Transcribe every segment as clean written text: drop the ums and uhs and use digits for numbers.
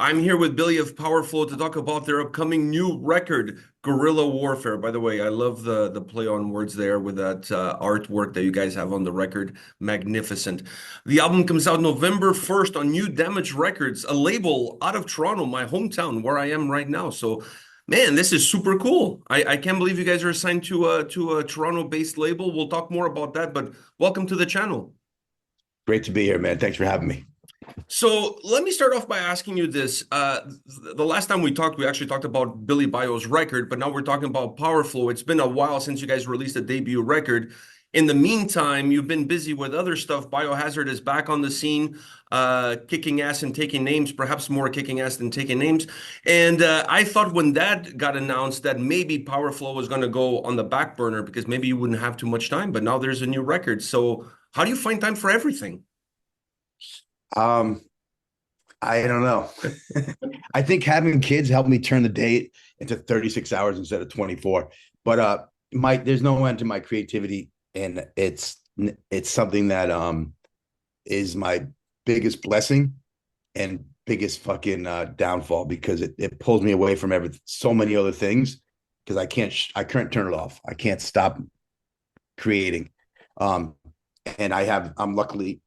I'm here with Billy of Powerflo to talk about their upcoming new record, Guerrilla Warfare. By the way, I love the play on words there with that artwork that you guys have on the record. Magnificent. The album comes out November 1st on New Damage Records, a label out of Toronto, my hometown, where I am right now. So, man, this is super cool. I can't believe you guys are assigned to a Toronto-based label. We'll talk more about that, but welcome to the channel. Great to be here, man. Thanks for having me. So let me start off by asking you this. The last time we talked, we actually talked about Billy Bio's record, but now we're talking about Powerflo. It's been a while since you guys released a debut record. In the meantime, you've been busy with other stuff. Biohazard is back on the scene, kicking ass and taking names, perhaps more kicking ass than taking names. And I thought when that got announced that maybe Powerflo was going to go on the back burner because maybe you wouldn't have too much time, but now there's a new record. So how do you find time for everything? Um, I don't know. I think having kids helped me turn the day into 36 hours instead of 24. But there's no end to my creativity, and it's something that is my biggest blessing and biggest fucking downfall because it pulls me away from so many other things because I can't turn it off. I can't stop creating. Um, and I'm lucky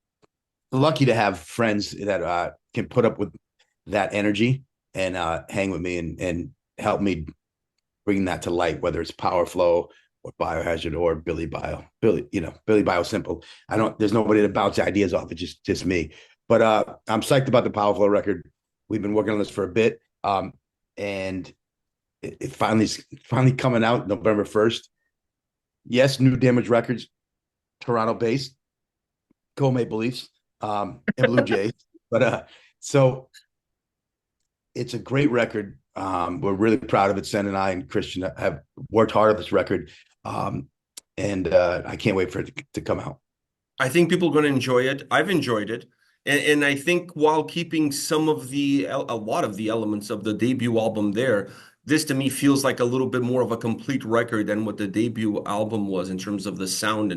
to have friends that can put up with that energy and hang with me and help me bring that to light, whether it's Powerflo or Biohazard or Billy Bio. Billy Bio simple. There's nobody to bounce ideas off. It's just me. But I'm psyched about the Powerflo record. We've been working on this for a bit. And it finally coming out November 1st. Yes, New Damage Records, Toronto based, Go Maple Leafs, and Blue Jays. But so it's a great record. We're really proud of it. Sen and I and Christian have worked hard on this record. And I can't wait for it to come out. I think people are going to enjoy it. I've enjoyed it. And I think while keeping a lot of the elements of the debut album there, this to me feels like a little bit more of a complete record than what the debut album was in terms of the sound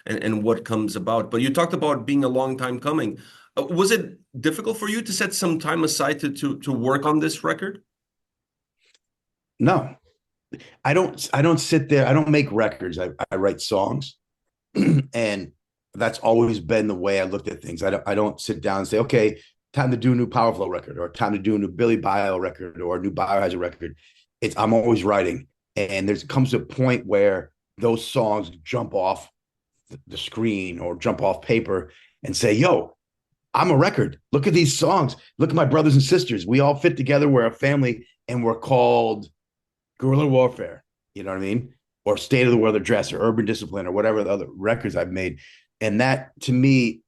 and what comes about. But you talked about being a long time coming. Was it difficult for you to set some time aside to work on this record? No, I don't sit there. I don't make records. I write songs. And that's always been the way I looked at things. I don't sit down and say, okay, time to do a new Powerflow record or time to do a new Billy Bio record or a new Biohazard record. I'm always writing. And there's comes a point where those songs jump off the screen or jump off paper and say, yo, I'm a record. Look at these songs. Look at my brothers and sisters. We all fit together. We're a family and we're called Guerrilla Warfare. You know what I mean? Or State of the World Address or Urban Discipline or whatever the other records I've made. And that to me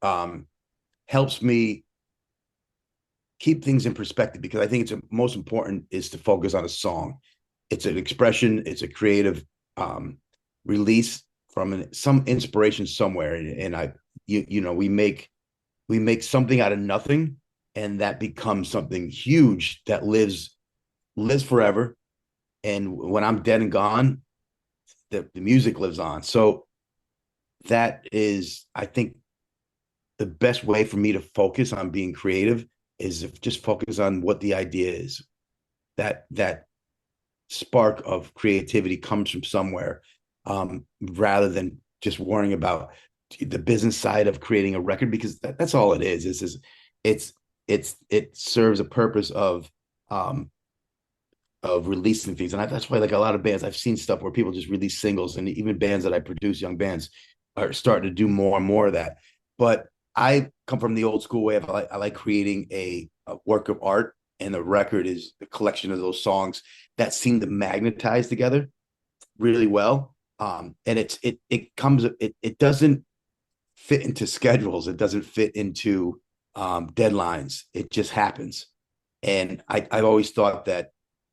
helps me keep things in perspective because I think most important is to focus on a song. It's an expression. It's a creative release from some inspiration somewhere. And we make something out of nothing, and that becomes something huge that lives forever. And when I'm dead and gone, the music lives on. So that is, I think, the best way for me to focus on being creative is if just focus on what the idea is. That spark of creativity comes from somewhere, rather than just worrying about the business side of creating a record because that's all it is. It serves a purpose of releasing things. And that's why like a lot of bands, I've seen stuff where people just release singles and even bands that I produce, young bands are starting to do more and more of that. But I come from the old school way of I like creating a work of art, and the record is a collection of those songs that seem to magnetize together really well. And it doesn't fit into schedules. It doesn't fit into deadlines. It just happens. And I've always thought that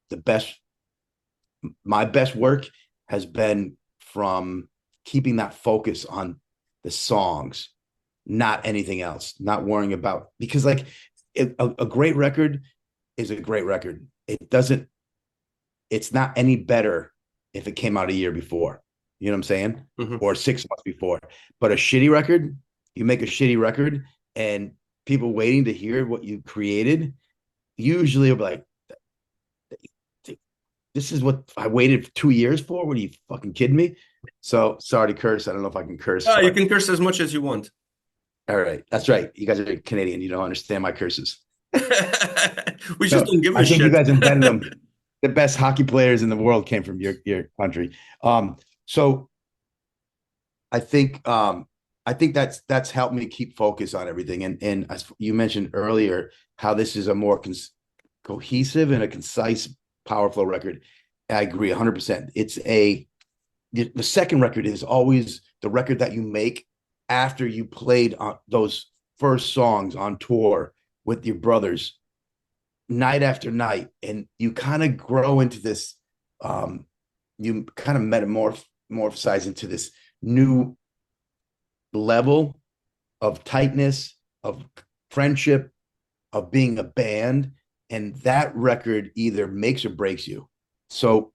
the best, my best work has been from keeping that focus on the songs, not anything else, not worrying about, because like a great record is a great record. It's not any better if it came out a year before, you know what I'm saying? Mhm. Or 6 months before. But a shitty record, you make a shitty record and people waiting to hear what you created, usually I'll be like, this is what I waited 2 years for. What are you fucking kidding me? So sorry to curse. I don't know if I can curse, You but can curse as much as you want. all right. That's right. You guys are Canadian. You don't understand my curses. We just No, don't give a I think you shit. guys invented them. The best hockey players in the world came from your country. So I think that's helped me keep focus on everything. And as you mentioned earlier, how this is a more cohesive and a concise power flow record. I agree 100%. The second record is always the record that you make after you played on those first songs on tour with your brothers night after night, and you kind of grow into this. You kind of metamorphosize into this new level of tightness, of friendship, of being a band, and that record either makes or breaks you. So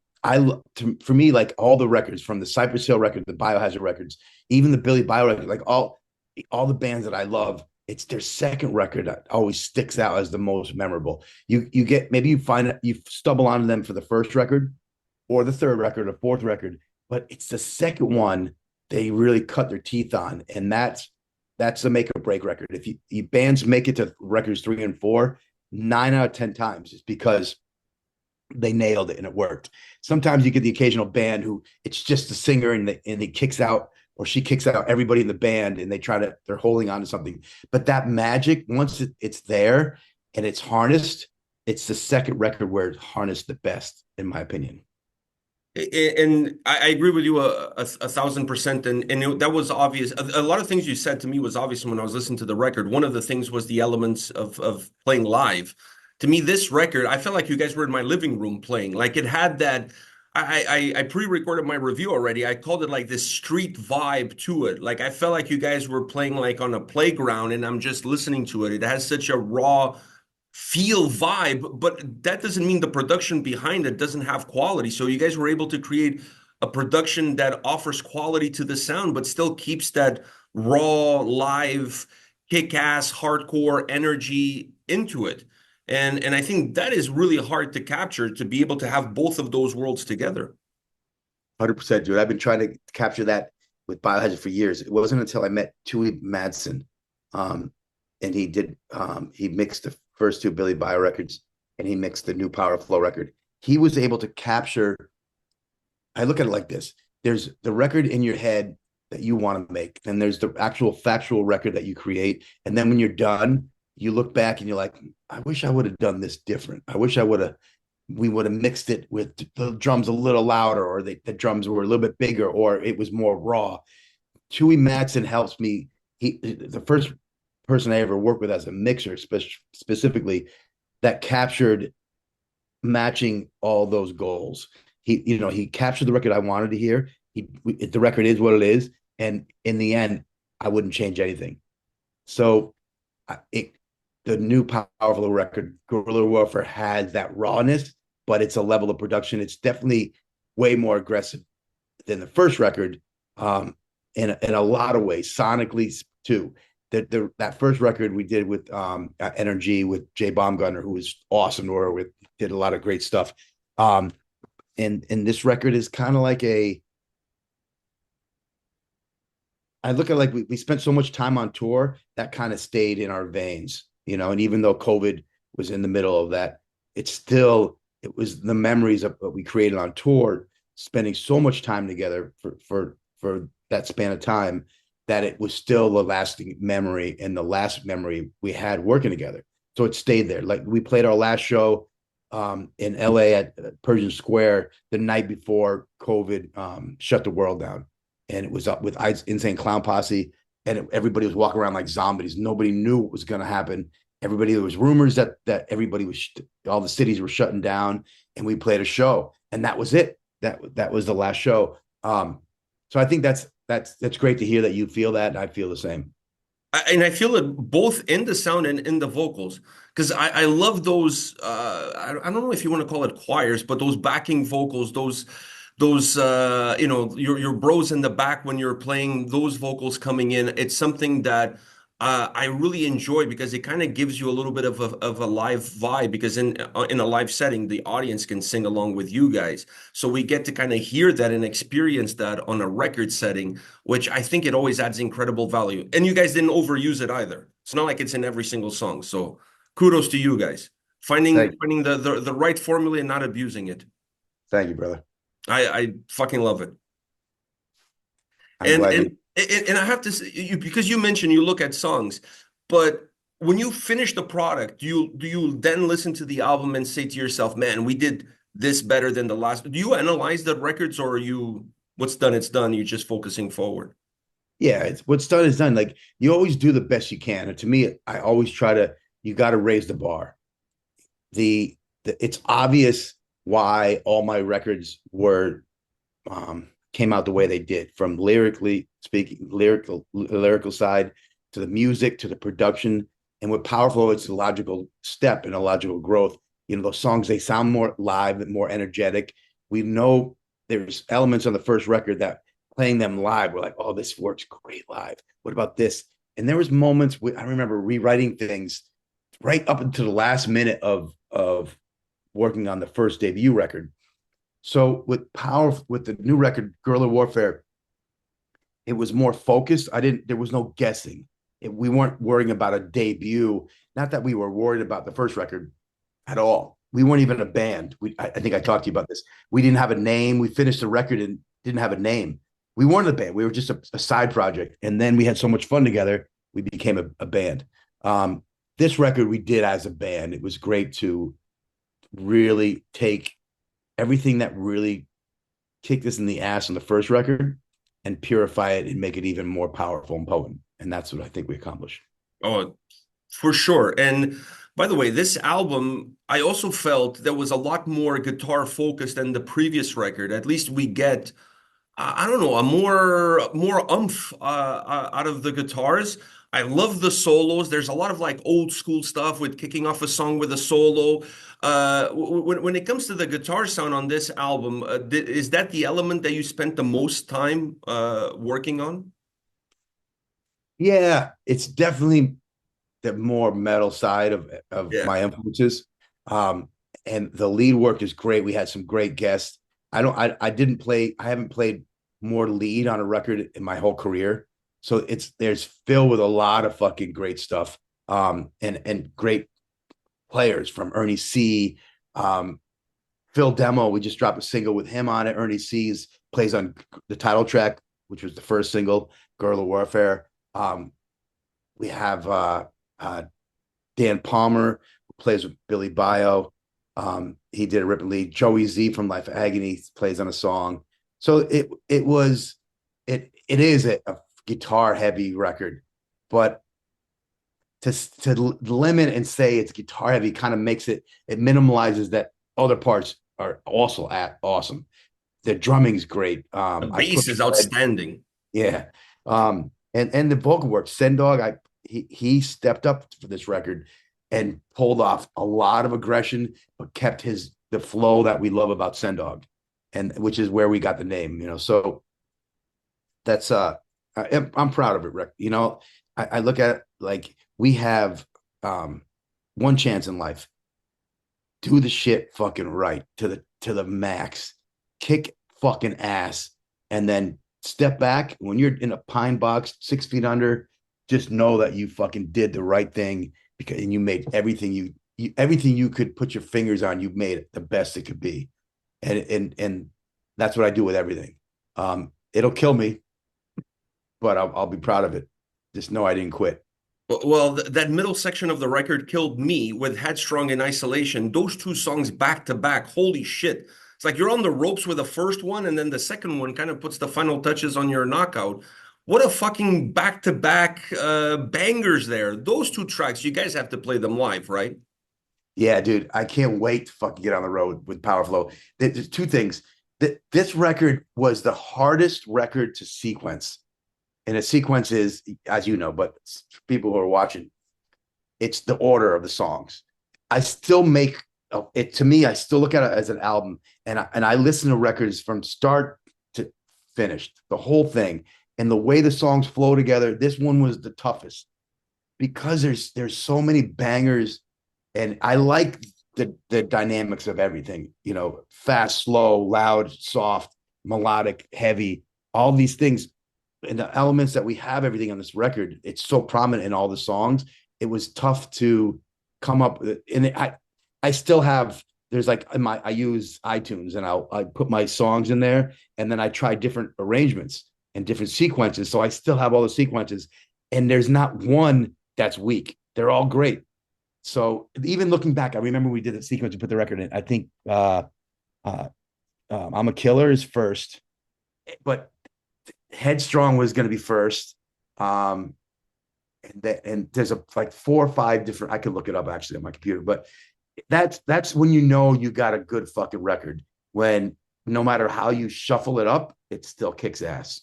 for me, like all the records from the Cypress Hill record, the Biohazard records, even the Billy Bio record, like all the bands that I love, it's their second record that always sticks out as the most memorable. You get maybe you stumble onto them for the first record or the third record or fourth record, but it's the second one they really cut their teeth on, and that's the make or break record. If you bands make it to records 3 and 4, 9 out of 10 times it's because they nailed it and it worked. Sometimes you get the occasional band who it's just the singer and he kicks out or she kicks out everybody in the band and they're holding on to something. But that magic, once it's there and it's harnessed, it's the second record where it's harnessed the best, in my opinion. And I agree with you 1,000%. That was obvious. A lot of things you said to me was obvious when I was listening to the record. One of the things was the elements of playing live. To me, this record, I felt like you guys were in my living room playing. Like it had that. I pre-recorded my review already. I called it like this street vibe to it. Like I felt like you guys were playing like on a playground, and I'm just listening to it. It has such a raw feel vibe, but that doesn't mean the production behind it doesn't have quality. So you guys were able to create a production that offers quality to the sound, but still keeps that raw, live, kick-ass, hardcore energy into it. And I think that is really hard to capture to be able to have both of those worlds together. 100%, dude. I've been trying to capture that with Biohazard for years. It wasn't until I met Tui Madsen, and he mixed the first two Billy Bio records, and he mixed the new Powerflo record. He was able to capture. I look at it like this: there's the record in your head that you want to make, and there's the actual factual record that you create, and then when you're done, you look back and you're like, I wish I would have done this different. I wish we would have mixed it with the drums a little louder, or the drums were a little bit bigger, or it was more raw. Chewy Matson helps me. The first person I ever worked with as a mixer, specifically, that captured matching all those goals. He captured the record I wanted to hear. The record is what it is, and in the end, I wouldn't change anything. So, the new Powerful record, Guerrilla Warfare, has that rawness, but it's a level of production. It's definitely way more aggressive than the first record, in a lot of ways, sonically too. That first record we did with Energy with Jay Baumgartner, who was awesome to work with, did a lot of great stuff. And this record is kind of like I look at like we spent so much time on tour that kind of stayed in our veins, and even though COVID was in the middle of that, it was the memories of what we created on tour, spending so much time together for that span of time, that it was still the lasting memory and the last memory we had working together. So it stayed there. Like we played our last show in LA at Persian Square the night before COVID shut the world down. And it was up with Insane Clown Posse, and everybody was walking around like zombies. Nobody knew what was going to happen. There was rumors that everybody all the cities were shutting down, and we played a show, and that was it. That was the last show. So I think that's great to hear that you feel that, and I feel the same. And I feel it both in the sound and in the vocals, because I love those. I don't know if you want to call it choirs, but those backing vocals, those your bros in the back when you're playing those vocals coming in. It's something that I really enjoy because it kind of gives you a little bit of a live vibe because in a live setting, the audience can sing along with you guys. So we get to kind of hear that and experience that on a record setting, which I think it always adds incredible value. And you guys didn't overuse it either. It's not like it's in every single song. So kudos to you guys. Thank you. Finding the right formula and not abusing it. Thank you, brother. I fucking love it. I'm And glad and we. and I have to say, because you mentioned you look at songs, but when you finish the product, do you then listen to the album and say to yourself, "Man, we did this better than the last." Do you analyze the records, or are you what's done, it's done. You're just focusing forward. Yeah, it's what's done is done. Like you always do the best you can. And to me, I always try to. You got to raise the bar. It's obvious why all my records were came out the way they did, from lyrically speaking, lyrical side, to the music, to the production. And with Powerful, it's a logical step and a logical growth. You know, those songs, they sound more live, more energetic. We know there's elements on the first record that playing them live, we're like, oh, this works great live. What about this? And there was moments I remember rewriting things right up until the last minute of working on the first debut record. So with the new record, Guerrilla Warfare, it was more focused. There was no guessing. We weren't worrying about a debut. Not that we were worried about the first record at all. We weren't even a band. I think I talked to you about this. We didn't have a name. We finished the record and didn't have a name. We weren't a band. We were just a side project. And then we had so much fun together, we became a band. This record we did as a band. It was great to really take everything that really kicked us in the ass on the first record and purify it and make it even more powerful and potent. And that's what I think we accomplished. Oh, for sure. And by the way, this album, I also felt there was a lot more guitar focused than the previous record. At least we get I don't know, a more umph out of the guitars. I love the solos. There's a lot of like old school stuff with kicking off a song with a solo. When it comes to the guitar sound on this album, is that the element that you spent the most time working on? Yeah, it's definitely the more metal side of Yeah. my influences. Um, and the lead work is great. We had some great guests. I didn't play, I haven't played more lead on a record in my whole career. So there's filled with a lot of fucking great stuff. And great players, from Ernie C. Phil Demo, we just dropped a single with him on it. Ernie C's plays on the title track, which was the first single, Guerrilla Warfare. We have Dan Palmer, who plays with Billy Bio. He did a rip and lead. Joey Z from Life of Agony plays on a song. So it is a guitar heavy record, but to limit and say it's guitar heavy kind of makes it minimalizes that other parts are also awesome. The drumming's great. The I bass pushed is outstanding. yeah. And the vocal work, Sendog, he stepped up for this record and pulled off a lot of aggression, but kept the flow that we love about Sendog, and which is where we got the name, you know. So that's I'm proud of it, Rick. You know, I look at it like we have one chance in life. Do the shit fucking right to the max. Kick fucking ass, and then step back when you're in a pine box 6 feet under. Just know that you fucking did the right thing, because and you made everything everything you could put your fingers on. You made it the best it could be, and that's what I do with everything. It'll kill me, but I'll be proud of it. Just know I didn't quit. Well, that middle section of the record killed me with Headstrong and Isolation. Those two songs back to back. Holy shit. It's like you're on the ropes with the first one, and then the second one kind of puts the final touches on your knockout. What a fucking back to back bangers there. Those two tracks, you guys have to play them live, right? Yeah, dude, I can't wait to fucking get on the road with Powerflo. There's two things. This record was the hardest record to sequence. And a sequence is, as you know, but people who are watching, it's the order of the songs. I still make it, to me, I still look at it as an album, and I listen to records from start to finish, the whole thing. And the way the songs flow together, this one was the toughest. because there's so many bangers, and I like the dynamics of everything, fast, slow, loud, soft, melodic, heavy, all these things, and the elements that we have, everything on this record, it's so prominent in all the songs. It was tough to come up with, and I still have, there's like I use iTunes, and I put my songs in there, and then I try different arrangements and different sequences. So I still have all the sequences, and there's not one that's weak. They're all great. So even looking back, I remember we did a sequence to put the record in. I think uh, I'm a Killer is first, but Headstrong was going to be first. Um, and there's like 4 or 5 different. I could look it up actually on my computer, but that's when you got a good fucking record. When no matter how you shuffle it up, it still kicks ass.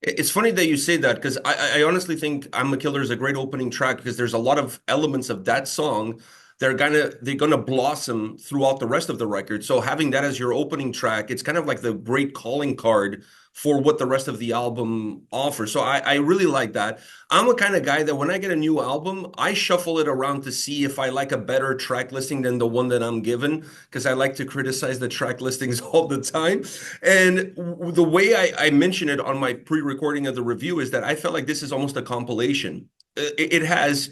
It's funny that you say that because I honestly think I'm a Killer is a great opening track because there's a lot of elements of that song they're gonna blossom throughout the rest of the record. So having that as your opening track, it's kind of like the great calling card for what the rest of the album offers. So I really like that. I'm a kind of guy that when I get a new album, I shuffle it around to see if I like a better track listing than the one that I'm given because I like to criticize the track listings all the time. And the way I mention it on my pre-recording of the review is that I felt like this is almost a compilation. It has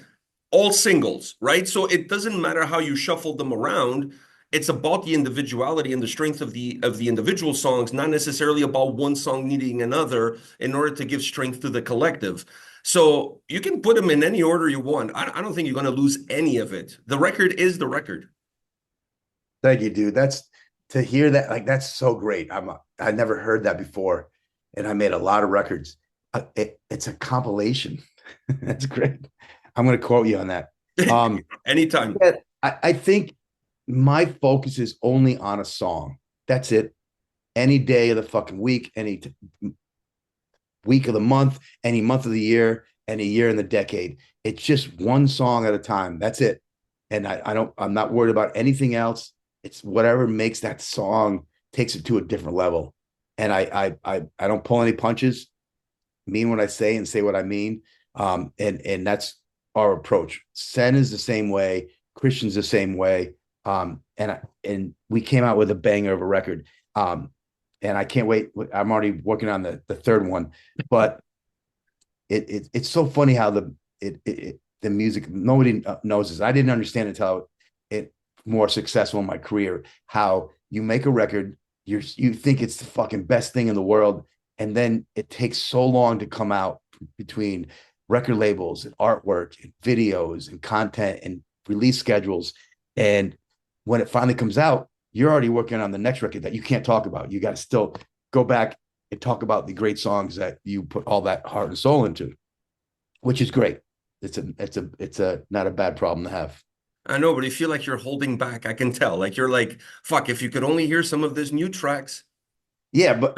all singles, right? So it doesn't matter how you shuffle them around. It's about the individuality and the strength of the individual songs, not necessarily about one song needing another in order to give strength to the collective. So you can put them in any order you want. I don't think you're going to lose any of it. The record is the record. Thank you, dude. That's to hear that. Like that's so great. I never heard that before, and I made a lot of records. It's a compilation. That's great. I'm going to quote you on that. Anytime. Yeah, I think my focus is only on a song. That's it. Any day of the fucking week, week of the month, any month of the year, any year in the decade. It's just one song at a time. That's it. And I'm not worried about anything else. It's whatever makes that song takes it to a different level. And I don't pull any punches, mean what I say and say what I mean. And that's our approach. Sen is the same way. Christian's the same way. And we came out with a banger of a record. And I can't wait. I'm already working on the third one, but it's so funny how the music, nobody knows this. I didn't understand until it more successful in my career, how you make a record, you think it's the fucking best thing in the world, and then it takes so long to come out between record labels and artwork and videos and content and release schedules. And when it finally comes out, you're already working on the next record that you can't talk about. You got to still go back and talk about the great songs that you put all that heart and soul into, which is great. It's a not a bad problem to have. I know, but you feel like you're holding back. I can tell. Like you're like, fuck, if you could only hear some of these new tracks. Yeah, but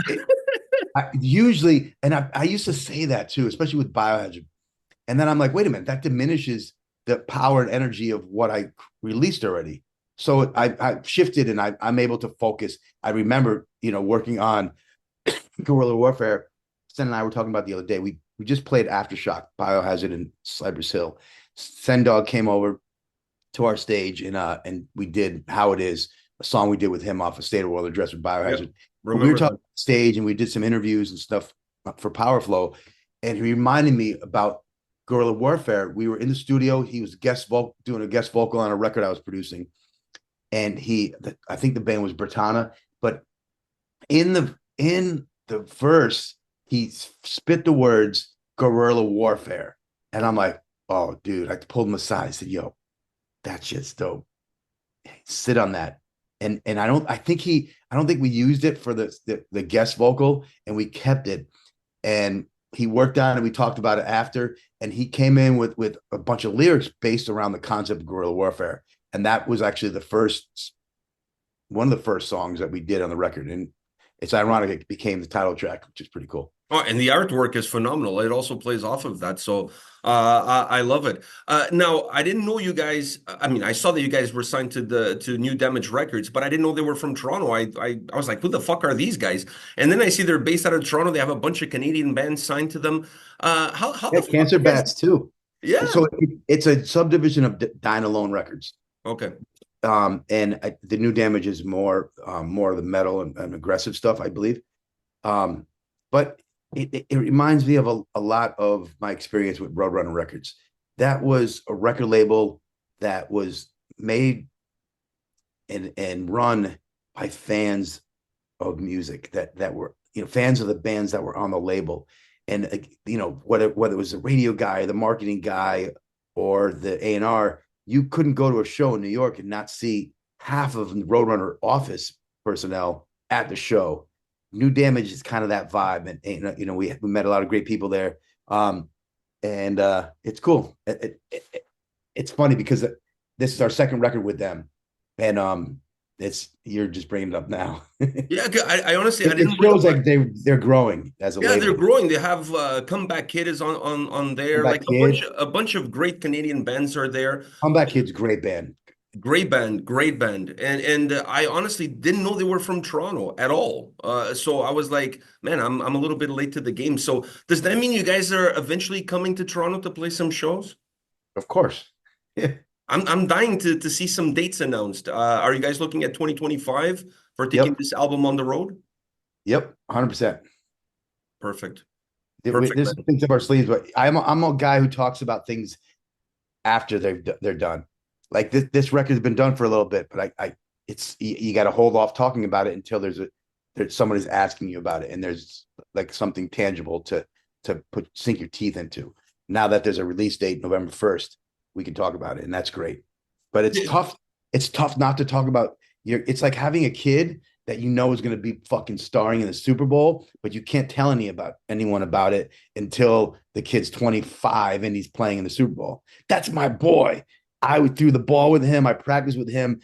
usually, and I used to say that too, especially with Biohazard. And then I'm like, wait a minute, that diminishes the power and energy of what I released already. So I shifted, and I'm able to focus. I remember, working on Guerrilla Warfare. Sen and I were talking about the other day. We just played Aftershock, Biohazard in Cypress Hill. Sen Dog came over to our stage, and we did How It Is, a song we did with him off of State of World Address with Biohazard. Yep, We were remember talking that. stage, and we did some interviews and stuff for Powerflo, and he reminded me about Guerrilla Warfare. We were in the studio. He was doing a guest vocal on a record I was producing, and I think the band was Bertana, but in the verse, he spit the words guerrilla warfare. And I'm like, oh, dude, I pulled him aside. I said, yo, that shit's dope. Sit on that. And I don't think we used it for the guest vocal, and we kept it. And he worked on it. We talked about it after, and he came in with a bunch of lyrics based around the concept of guerrilla warfare. And that was actually one of the first songs that we did on the record. And it's ironic it became the title track, which is pretty cool. Oh, and the artwork is phenomenal. It also plays off of that. So I love it. Now, I didn't know you guys. I mean, I saw that you guys were signed to New Damage Records, but I didn't know they were from Toronto. I was like, who the fuck are these guys? And then I see they're based out of Toronto. They have a bunch of Canadian bands signed to them. How Yeah, the fuck Cancer you guys? Bats too. Yeah. So it's a subdivision of Dine Alone Records. Okay. And the New Damage is more of the metal and aggressive stuff, I believe. Um, but it reminds me of a lot of my experience with Roadrunner Records. That was a record label that was made and run by fans of music that were fans of the bands that were on the label, and whether it was the radio guy, the marketing guy, or the A&R, you couldn't go to a show in New York and not see half of the Roadrunner office personnel at the show. New Damage is kind of that vibe, and we met a lot of great people there, and it's cool. It's funny because this is our second record with them, and it's you're just bringing it up now. Yeah, I honestly I It didn't shows realize. like they're growing as a Yeah, they're label. growing. They have Comeback Kid is on there. Comeback Like Kid, a bunch of great Canadian bands are there. Comeback Kid's a great band. Great band, great band. And I honestly didn't know they were from Toronto at all. So I was like, man, I'm a little bit late to the game. So does that mean you guys are eventually coming to Toronto to play some shows? Of course. Yeah. I'm dying to see some dates announced. Are you guys looking at 2025 for taking Yep. this album on the road? Yep. 100%. Perfect. Perfect, There's man. things up our sleeves, but I'm a guy who talks about things after they're done. Like this record's been done for a little bit, but I it's you got to hold off talking about it until there's somebody's asking you about it, and there's like something tangible to sink your teeth into. Now that there's a release date, November 1st, we can talk about it, and that's great. But it's Yeah. tough. It's tough not to talk about your. It's like having a kid that you know is going to be fucking starring in the Super Bowl, but you can't tell anyone about it until the kid's 25 and he's playing in the Super Bowl. That's my boy. I threw the ball with him. I practiced with him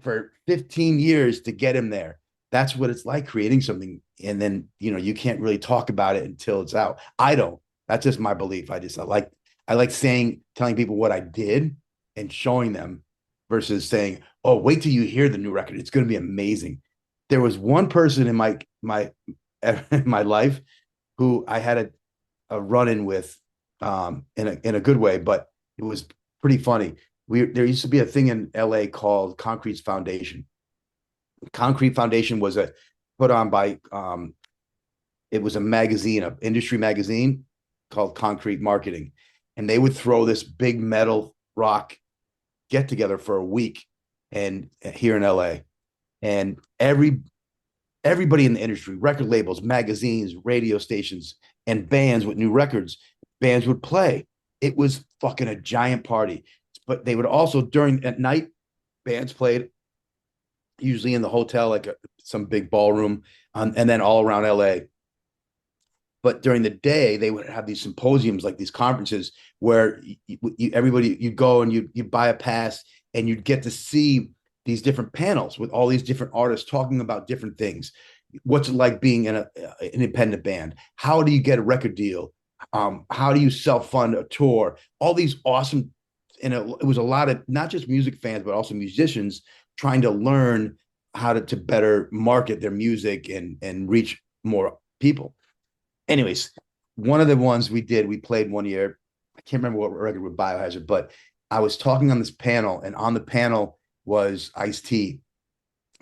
for 15 years to get him there. That's what it's like creating something. And then, you can't really talk about it until it's out. I don't. That's just my belief. I like telling people what I did and showing them versus saying, "Oh, wait till you hear the new record. It's going to be amazing." There was one person in my my life who I had a run in with, in a good way, but it was pretty funny. There used to be a thing in LA called Concrete Foundation. Concrete Foundation was a put on by it was a magazine, an industry magazine called Concrete Marketing, and they would throw this big metal rock get together for a week and here in LA, and everybody in the industry, record labels, magazines, radio stations, and bands with new records, bands would play. It was fucking a giant party. But they would also during at night, bands played usually in the hotel, like some big ballroom, and then all around LA. But during the day, they would have these symposiums, like these conferences, where everybody you'd go and you buy a pass and you'd get to see these different panels with all these different artists talking about different things. What's it like being in an independent band? How do you get a record deal? How do you self fund a tour? All these awesome, and it was a lot of not just music fans but also musicians trying to learn how to better market their music and reach more people. Anyways, one of the ones we played one year. I can't remember what record with Biohazard, but I was talking on this panel, and on the panel was Ice-T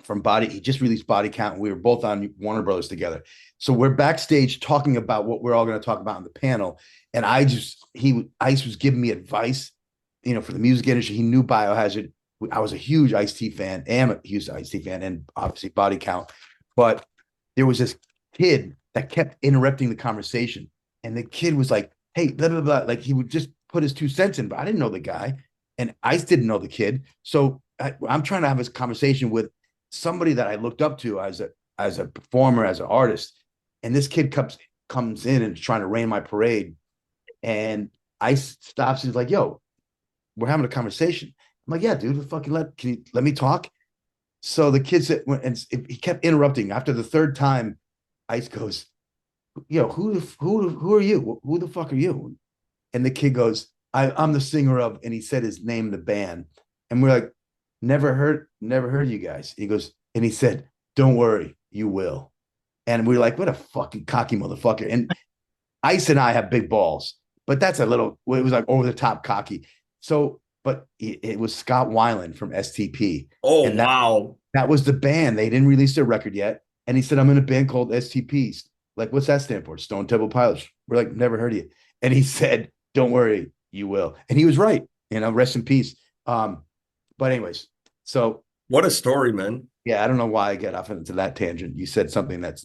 from Body. He just released Body Count, and we were both on Warner Brothers together. So we're backstage talking about what we're all going to talk about on the panel. And Ice was giving me advice, for the music industry. He knew Biohazard. I was a huge Ice-T fan, am a huge Ice-T fan, and obviously Body Count. But there was this kid that kept interrupting the conversation. And the kid was like, hey, blah, blah, blah. Like he would just put his 2 cents in, but I didn't know the guy. And Ice didn't know the kid. So I'm trying to have this conversation with somebody that I looked up to as a performer, as an artist. And this kid comes in and is trying to rain my parade. And Ice stops and he's like, yo, we're having a conversation. I'm like, yeah, dude, can you let me talk? So the kid said, and he kept interrupting. After the third time, Ice goes, yo, who are you? Who the fuck are you? And the kid goes, I'm the singer of, and he said his name, the band. And we're like, never heard you guys. He goes, and he said, don't worry, you will. And we're like, what a fucking cocky motherfucker. And Ice and I have big balls. but that's a little. It was like over the top cocky. So, but it was Scott Weiland from STP, Oh, and wow. that was the band. They didn't release their record yet, and he said, "I'm in a band called STPs." Like, what's that stand for? Stone Temple Pilots. We're like, never heard of you. And he said, "Don't worry, you will." And he was right. Rest in peace. But anyways, so What a story, man. yeah, I don't know why I get off into that tangent. You said something that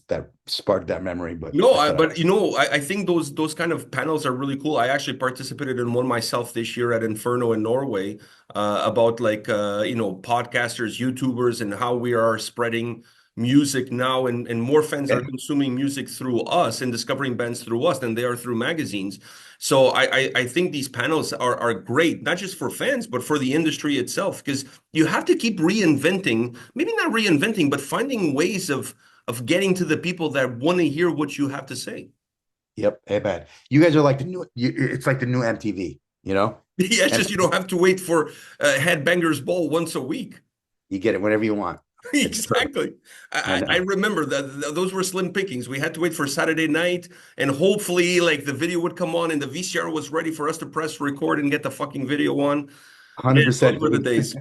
sparked that memory, but No, I thought but I think those kind of panels are really cool. I actually participated in one myself this year at Inferno in Norway, about like podcasters, YouTubers, and how we are spreading music now, and more fans are yeah, consuming music through us and discovering bands through us than they are through magazines. So I think these panels are great, not just for fans, but for the industry itself, because you have to keep reinventing, maybe not reinventing, but finding ways of getting to the people that want to hear what you have to say. yep, hey man, you guys are like the new. It's like the new MTV, Yeah, it's and just you don't have to wait for Headbangers Ball once a week. you get it whenever you want. It's perfect. Exactly. I I know, remember that those were slim pickings. We had to wait for Saturday night, and hopefully, like the video would come on, and the VCR was ready for us to press record and get the fucking video on. Man, those 100%. were the days.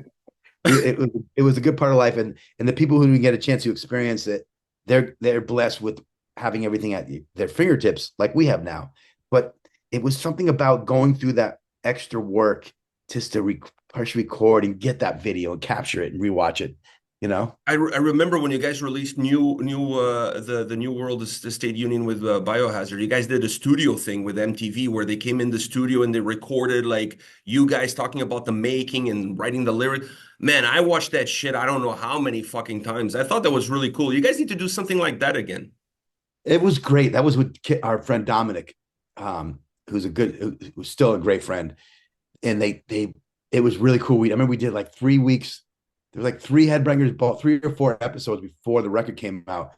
It was a good part of life, and the people who didn't get a chance to experience it, they're blessed with having everything at their fingertips like we have now. But it was something about going through that extra work just to push record and get that video and capture it and rewatch it. You know, I remember when you guys released the New World, the State Union with Biohazard. You guys did a studio thing with MTV where they came in the studio and they recorded like you guys talking about the making and writing the lyric. Man, I watched that shit. I don't know how many fucking times. I thought that was really cool. You guys need to do something like that again. it was great. That was with our friend Dominic, who's still a great friend, and they it was really cool. I remember we did like 3 weeks. There was like three headbangers, about 3 or 4 episodes before the record came out,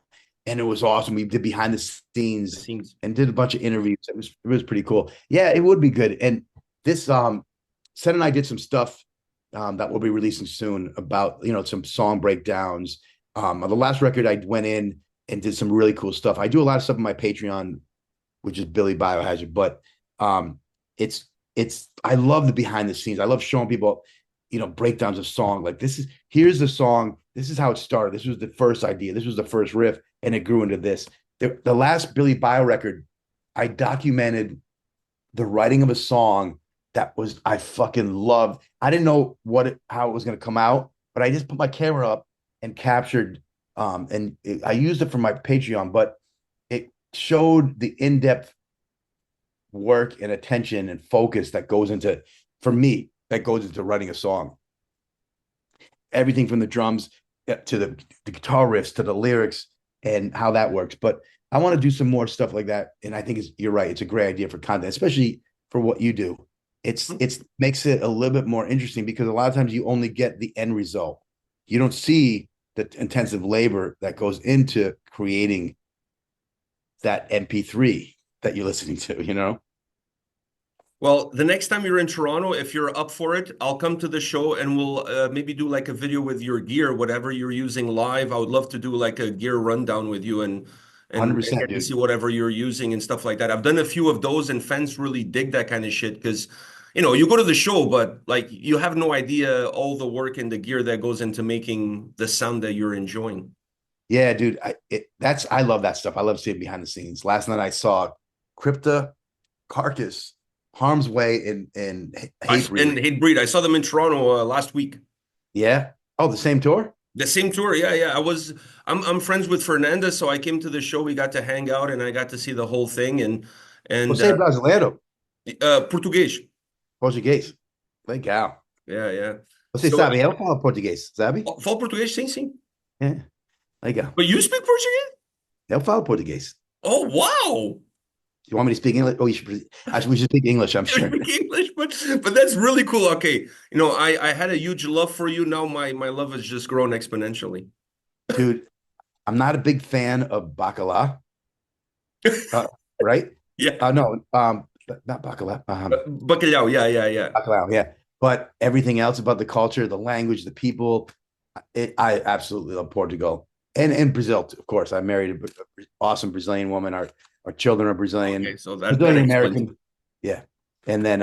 and it was awesome. We did behind the The scenes scenes. and did a bunch of interviews. It was pretty cool. Yeah, it would be good. And this Sen and I did some stuff that we'll be releasing soon about some song breakdowns. The last record I went in and did some really cool stuff. I do a lot of stuff on my Patreon, which is Billy Biohazard, but um, it's I love the behind the scenes. I love showing people, breakdowns of song. Like here's the song. This is how it started. This was the first idea. This was the first riff, and it grew into this. The last Billy Bio record, I documented the writing of a song that was I fucking loved. I didn't know how it was going to come out, but I just put my camera up and captured, I used it for my Patreon, but it showed the in-depth work and attention and focus that goes into, for me, that goes into writing a song. Everything from the drums to the guitar riffs to the lyrics and how that works. But I want to do some more stuff like that. And I think you're right. It's a great idea for content, especially for what you do. It's makes it a little bit more interesting because a lot of times you only get the end result. You don't see the intensive labor that goes into creating that MP3 that you're listening to. Well, the next time you're in Toronto, if you're up for it, I'll come to the show and we'll maybe do like a video with your gear, whatever you're using live. I would love to do like a gear rundown with you and 100%, get to dude. see whatever you're using and stuff like that. I've done a few of those and fans really dig that kind of shit because you go to the show, but like you have no idea all the work and the gear that goes into making the sound that you're enjoying. Yeah, dude. I love that stuff. I love seeing behind the scenes. Last night I saw Crypta, Carcass, Harm's Way, and Hatebreed. And Hatebreed, I saw them in Toronto last week. Yeah. Oh, the same tour? The same tour, yeah, yeah. I'm friends with Fernanda, so I came to the show. We got to hang out, and I got to see the whole thing. And Você é brasileiro? Português, Português. Legal. yeah, yeah. Você So, sabe, eu falo português, sabe? fala português, sim, sim. É, legal. But you speak Portuguese? Eu falo português. Oh, wow. You want me to speak English? Oh, we should speak English, I'm You sure. speak English, but that's really cool. Okay, I had a huge love for you. Now my love has just grown exponentially. Dude, I'm not a big fan of bacala, uh, right? Yeah, No, not bacala. bacalhau. Yeah, yeah, yeah. Bacalhau, yeah. But everything else about the culture, the language, the people, I absolutely love Portugal and Brazil, of course. I married an awesome Brazilian woman. Our children are Brazilian, Okay, so that Brazilian explains it. American. Yeah. And then,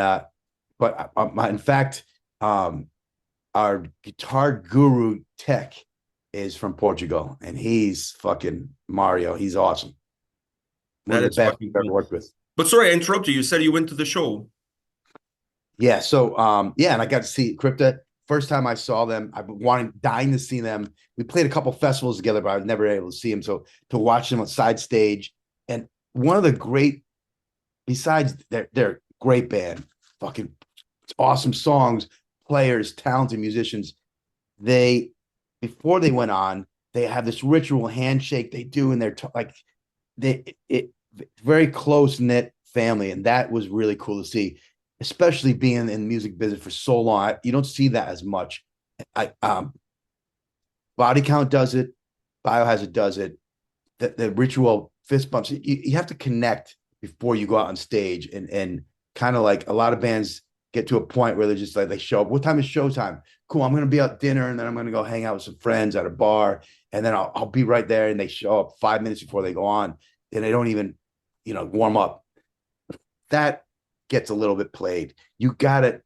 in fact, um, our guitar guru Tech is from Portugal, and he's fucking Mario. He's awesome. One That of the is best fucking I've ever cool. worked with. But sorry, I interrupted you. You said you went to the show. Yeah. So yeah, and I got to see Crypta. First time I saw them, I've been dying to see them. We played a couple festivals together, but I was never able to see them. So to watch them on side stage, and one of the great, besides they're great band, fucking awesome songs, players, talented musicians. They before they went on, they have this ritual handshake they do, and they're like it very close knit family, and that was really cool to see, especially being in the music business for so long. You don't see that as much. I Body Count does it, Biohazard does it. The ritual fist bumps. You have to connect before you go out on stage, and kind of like a lot of bands get to a point where they're just like they show up. What time is showtime? Cool. I'm gonna be out dinner, and then I'm gonna go hang out with some friends at a bar, and then I'll be right there. And they show up 5 minutes before they go on, and they don't even warm up. That gets a little bit played. You gotta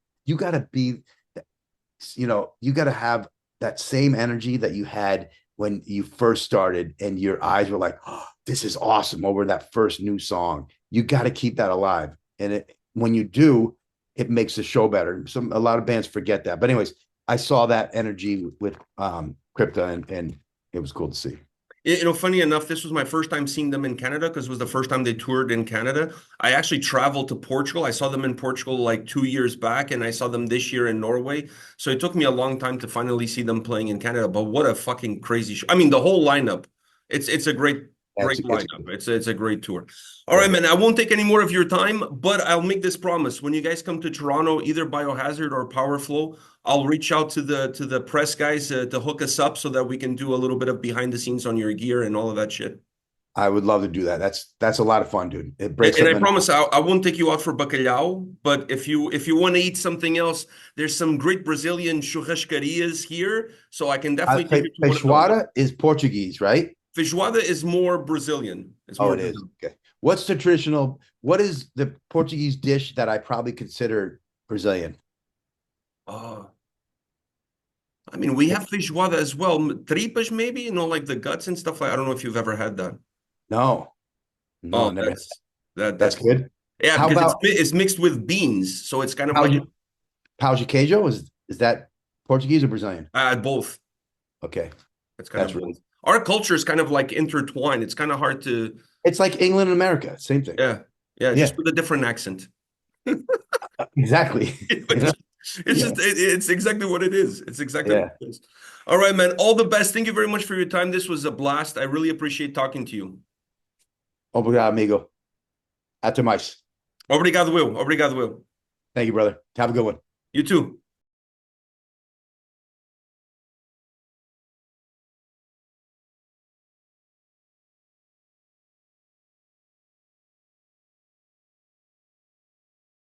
be, you gotta have that same energy that you had when you first started, and your eyes were like, oh, this is awesome over that first new song. You got to keep that alive. And when you do, it makes the show better. A lot of bands forget that. But anyways, I saw that energy with Crypta, and it was cool to see. Funny enough, this was my first time seeing them in Canada because it was the first time they toured in Canada. I actually traveled to Portugal. I saw them in Portugal like 2 years back, and I saw them this year in Norway. So it took me a long time to finally see them playing in Canada. But what a fucking crazy show! I mean, the whole lineup. It's a great It's lineup. It's a great tour. All right, yeah. man. I won't take any more of your time, but I'll make this promise. When you guys come to Toronto, either Biohazard or Powerflo, I'll reach out to the press guys to hook us up so that we can do a little bit of behind the scenes on your gear and all of that shit. I would love to do that. That's a lot of fun, dude. It breaks And up I the. promise I won't take you out for bacalhau, but if you want to eat something else, there's some great Brazilian churrascarias here, so I can definitely take you to one of those. Feijoada is Portuguese, right? Feijoada is more Brazilian. It's Oh, more it is. Brazilian. Okay. What's the traditional? What is the Portuguese dish that I probably consider Brazilian? Uh, I mean, we have feijoada as well. Tripas, maybe, like the guts and stuff like. I don't know if you've ever had that. No, no, Oh, never had that's that. that That's that's good. yeah, How because about it's mixed with beans, so it's kind of like pau pau de queijo? Is that Portuguese or Brazilian? both. Okay, It's kind that's of really. both. Our culture is kind of like intertwined. It's kind of hard to, It's like England and America, same thing. yeah, yeah, Yeah, just with a different accent. exactly. You know? It's Yeah, just it's exactly what it is. It's exactly what yeah. it is. All right, man. All the best. Thank you very much for your time. This was a blast. I really appreciate talking to you. Obrigado, amigo. Até mais. Obrigado, Will. Obrigado, Will. Thank you, brother. Have a good one. You too.